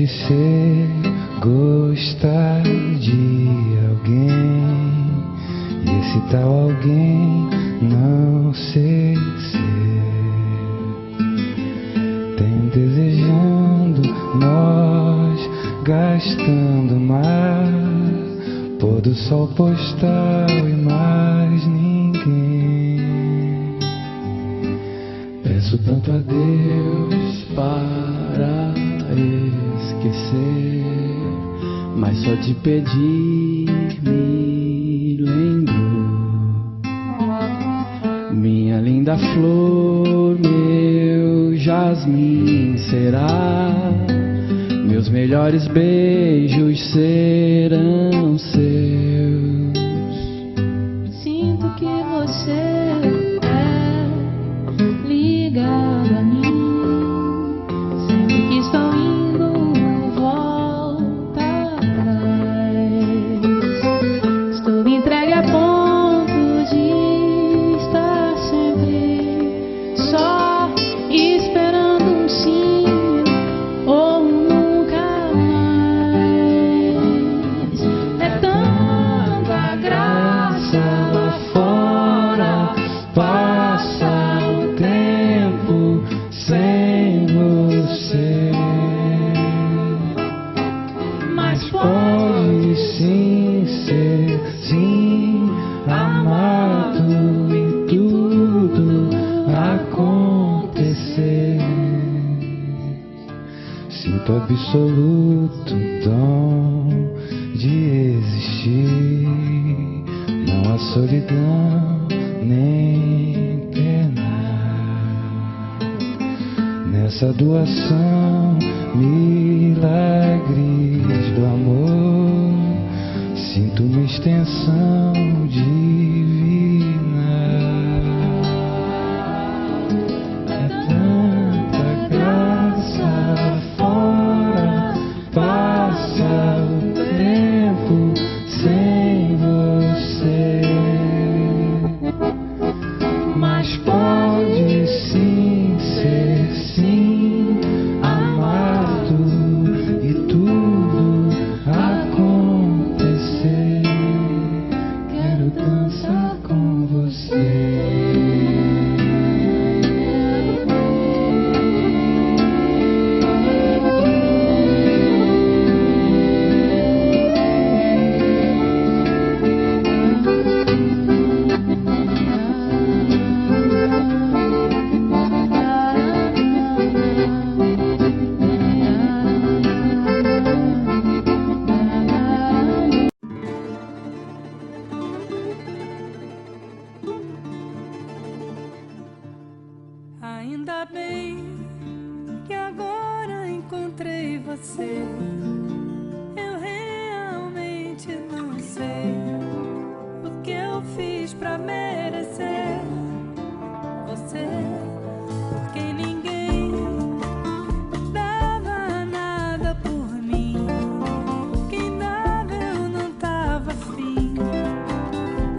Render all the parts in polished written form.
pode ser gostar de alguém e esse tal alguém não ser tem desejando nós gastando mar, pôr do sol postal e mais ninguém. Peço tanto a Deus para esquecer, mas só de pedir me lembrou. Minha linda flor, meu jasmim será, meus melhores beijos serão seus. Sinto que você é ligado a mim, sempre que estou indo volta atrás. Estou entregue a ponto de estar sempre só, esperando um sim ou um nunca mais. É tanta graça Lá fora passa o tempo sem você, mas pode sim ser sim amado e tudo acontecer. Sinto absoluto dom de existir, não há solidão nem pena nessa doação, milagres do amor. Sinto uma extensão divina. É tanta graça lá fora, passa o tempo sem você, mas pode sim ser sim amado e tudo acontecer. Quero dançar com você. Ainda bem que agora encontrei você. Eu realmente não sei o que eu fiz pra merecer você, porque ninguém dava nada por mim. Quem dava eu não tava afim,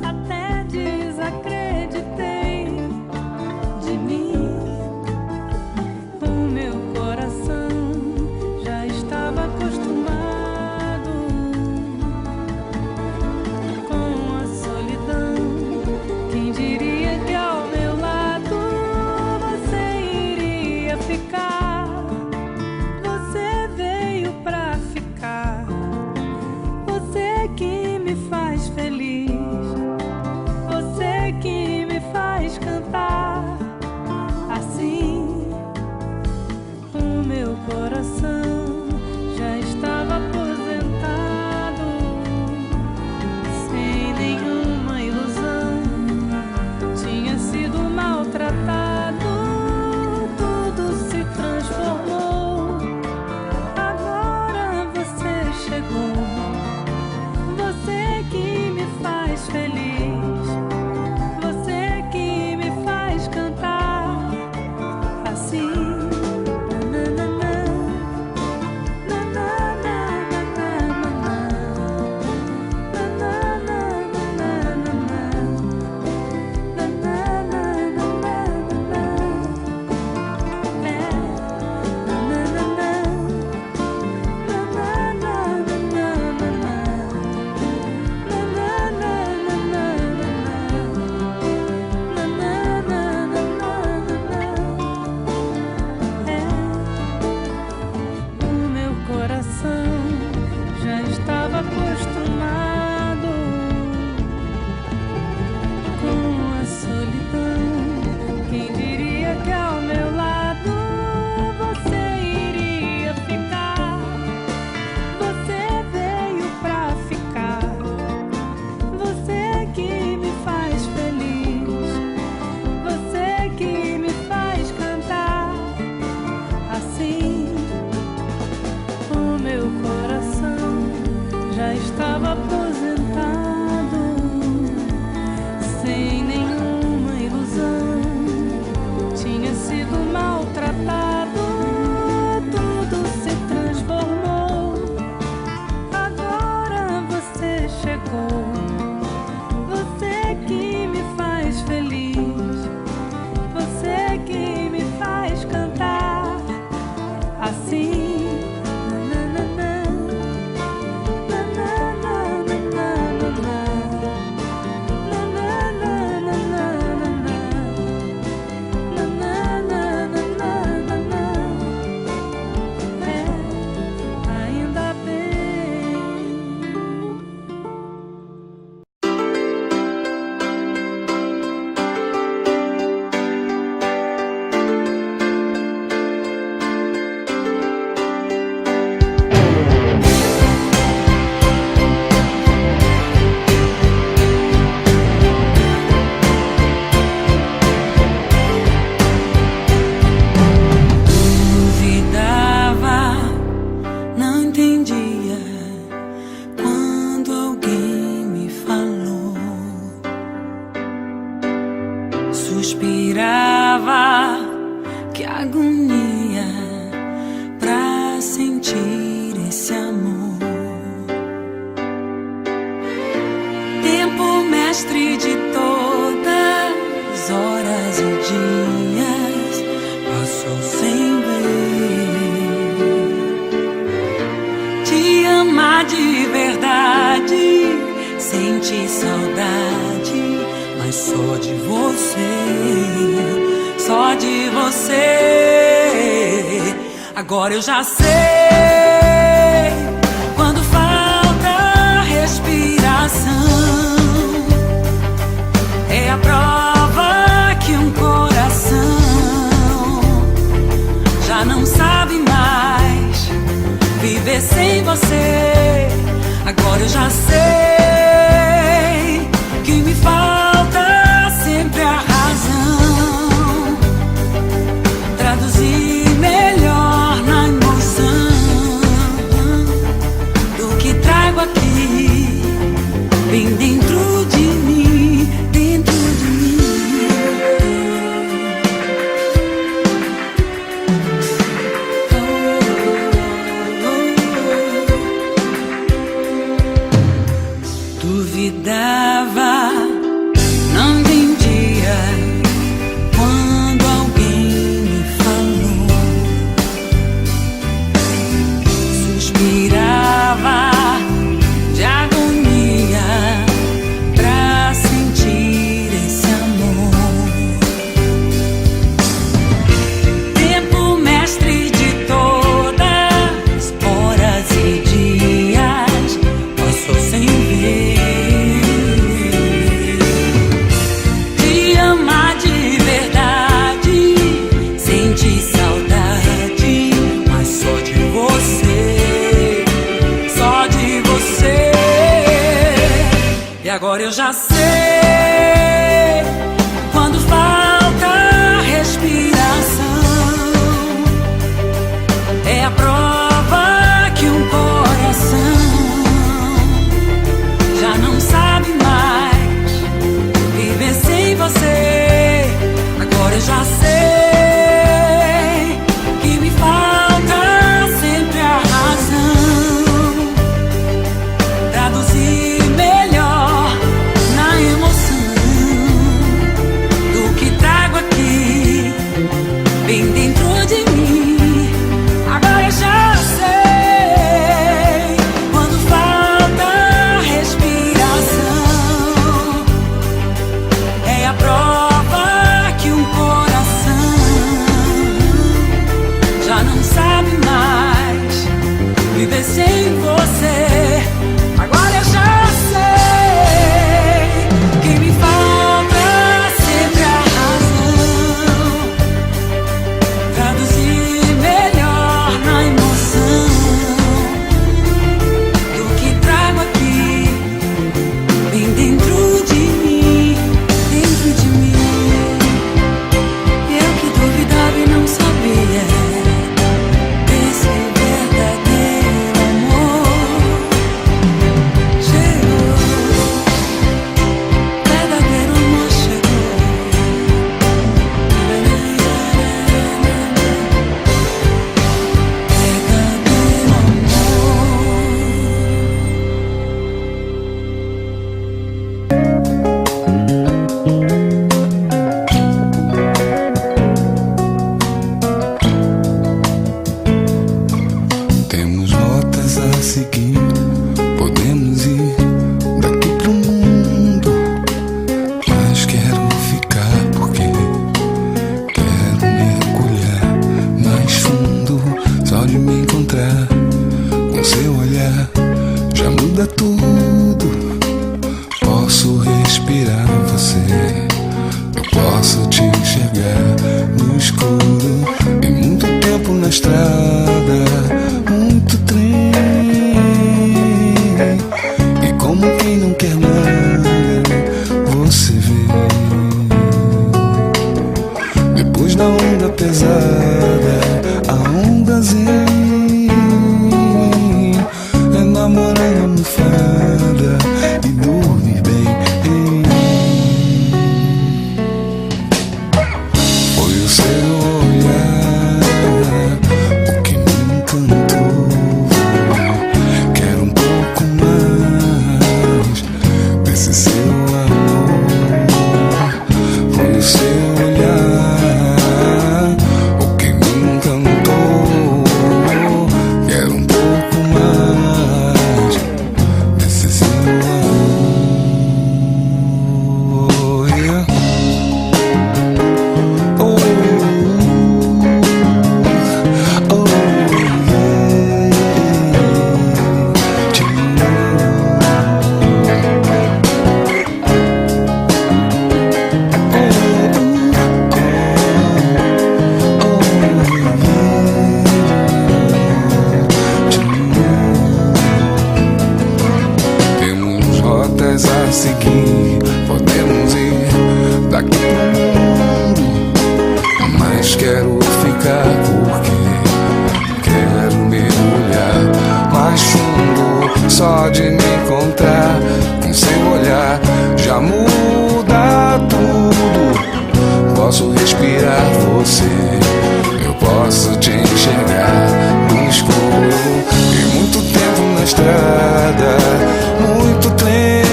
até desacreditei de mim. O meu coração já estava acostumado com a solidão que Que agonia pra sentir esse amor. Tempo mestre de todas horas e dias passou sem ver. Te amar de verdade, sentir saudade, mas só de você, só de você. Agora eu já sei, quando falta respiração, é a prova que um coração já não sabe mais viver sem você. Agora eu já sei que me falta sempre a razão, traduzir melhor na emoção do que trago aqui, bem dentro de mim, dentro de mim. Duvidava, não entendia quando alguém me falou. Suspirava de agonia pra sentir esse amor. Tempo mestre de todas horas e dias passou sem ver. Te amar de verdade, sentir saudade, mas só de você, só de você. E agora eu já sei, quando falta respiração, é a prova que um coração já não sabe mais viver sem você. Agora eu já sei que me falta sempre a razão, traduzir melhor na emoção do que trago aqui, bem dentro de mim. Agora eu já sei, quando falta respiração, é a prova que um coração já não sabe mais viver sem você. Agora eu já sei que me falta sempre a razão, traduzir melhor na emoção do que trago aqui, bem dentro de mim, dentro de mim. Eu que duvidava e não sabia desse verdadeiro amor. Chegou, verdadeiro amor chegou. Verdadeiro Temos rotas a seguir, podemos ir daqui pro mundo, mas quero ficar porque quero mergulhar mais fundo. Só de me encontrar com seu olhar já muda tudo. Posso respirar você, eu posso te enxergar no escuro. E muito tempo na estrada, muito trem, e como quem não quer nada, você vem. Depois da onda pesada, a onda zen, é namorar a almofada e dormir bem. estradas a seguir. Podemos ir daqui pro mundo, mas quero ficar porque quero mergulhar mais fundo. Só de me encontrar com seu olhar já muda tudo. Posso respirar você, eu posso te enxergar no escuro. E muito tempo na estrada, muito trem,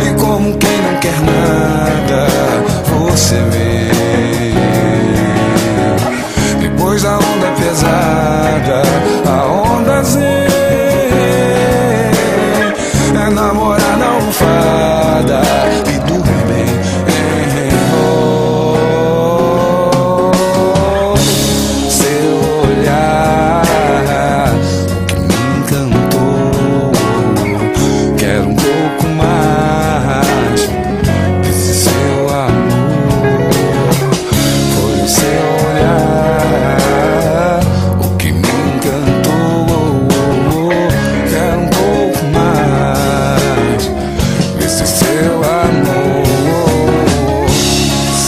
e como quem não quer nada, você vê. Depois da onda pesada, a onda zen é namorar na almofada e dormir bem. Seu olhar, o que me encantou, quero um pouco mais desse seu amor. Foi o seu olhar o que me encantou, quero um pouco mais desse seu amor.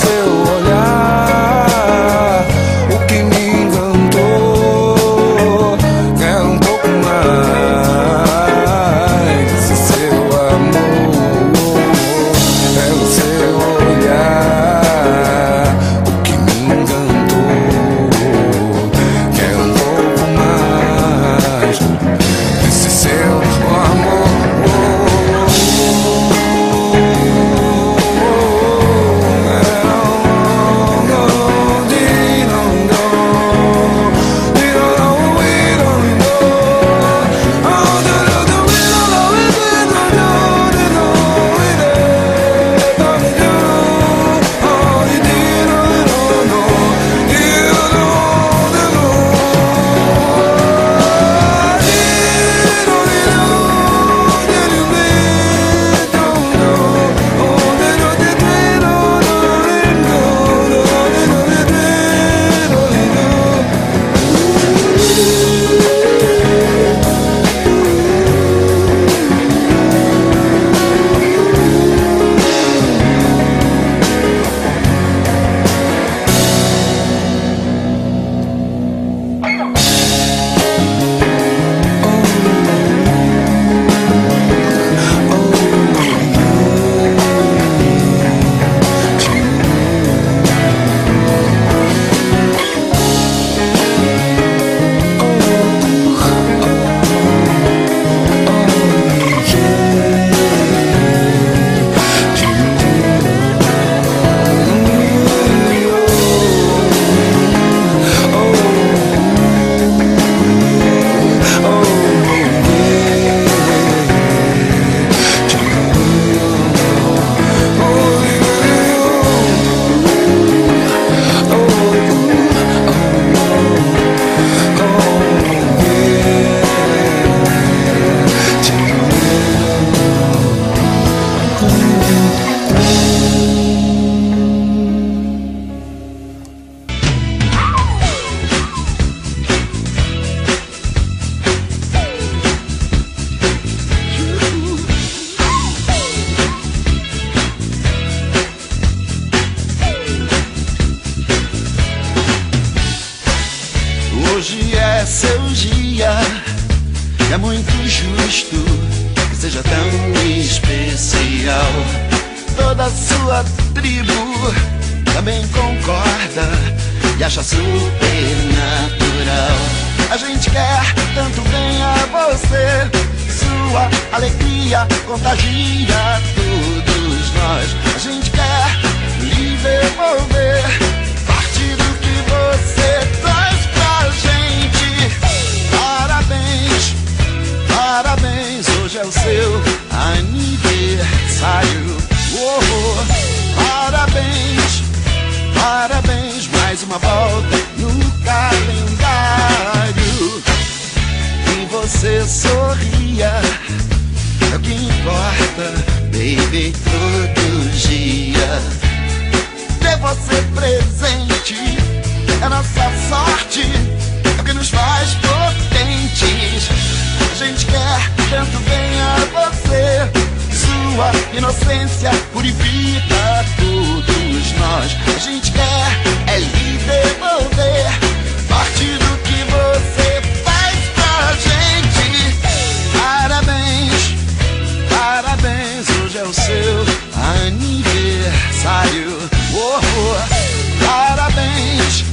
Seu olhar o que me encantou, quero um pouco mais desse seu amor. É o seu olhar o que me encantou, quero um pouco mais desse seu amor. Hoje é seu dia, é muito justo que seja tão especial. Toda a sua tribo também concorda e acha super natural. A gente quer tanto bem a você, sua alegria contagia todos nós. A gente quer lhe devolver parte do que você traz pra gente. Parabéns, parabéns, hoje é o seu aniversário. Oh, parabéns, parabéns, mais uma volta no calendário. E você sorria, é o que importa, baby, todo dia. Ter você presente é nossa sorte, é o que nos faz potentes. A gente quer tanto bem a essência purifica todos nós. A gente quer é lhe devolver parte do que você faz pra gente. Parabéns, parabéns, hoje é o seu aniversário. Oh, oh. Parabéns,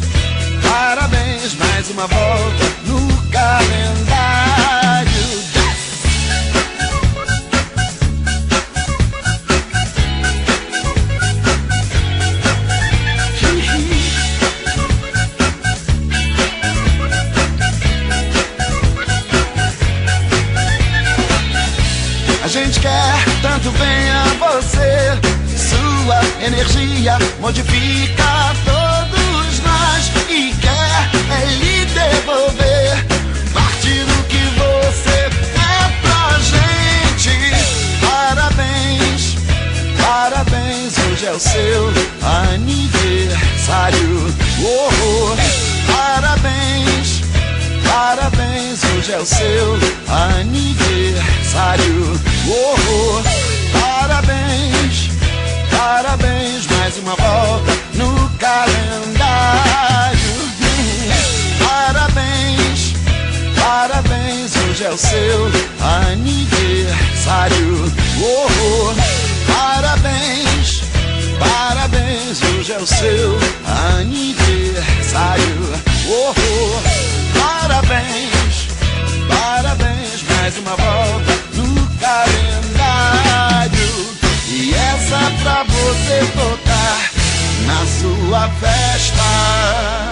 parabéns, mais uma volta no calendário. A gente quer tanto bem a você, sua energia modifica todos nós e quer é lhe devolver parte do que você é pra gente. Parabéns, parabéns, hoje é o seu aniversário. Oh, oh. Parabéns, parabéns, hoje é o seu aniversário. Oh, oh. Parabéns, parabéns, mais uma volta no calendário. Parabéns, parabéns, hoje é o seu aniversário. Oh, oh. Parabéns, parabéns, hoje é o seu aniversário. Oh, oh. Parabéns, parabéns, mais uma volta no calendário. E essa pra você tocar na sua festa.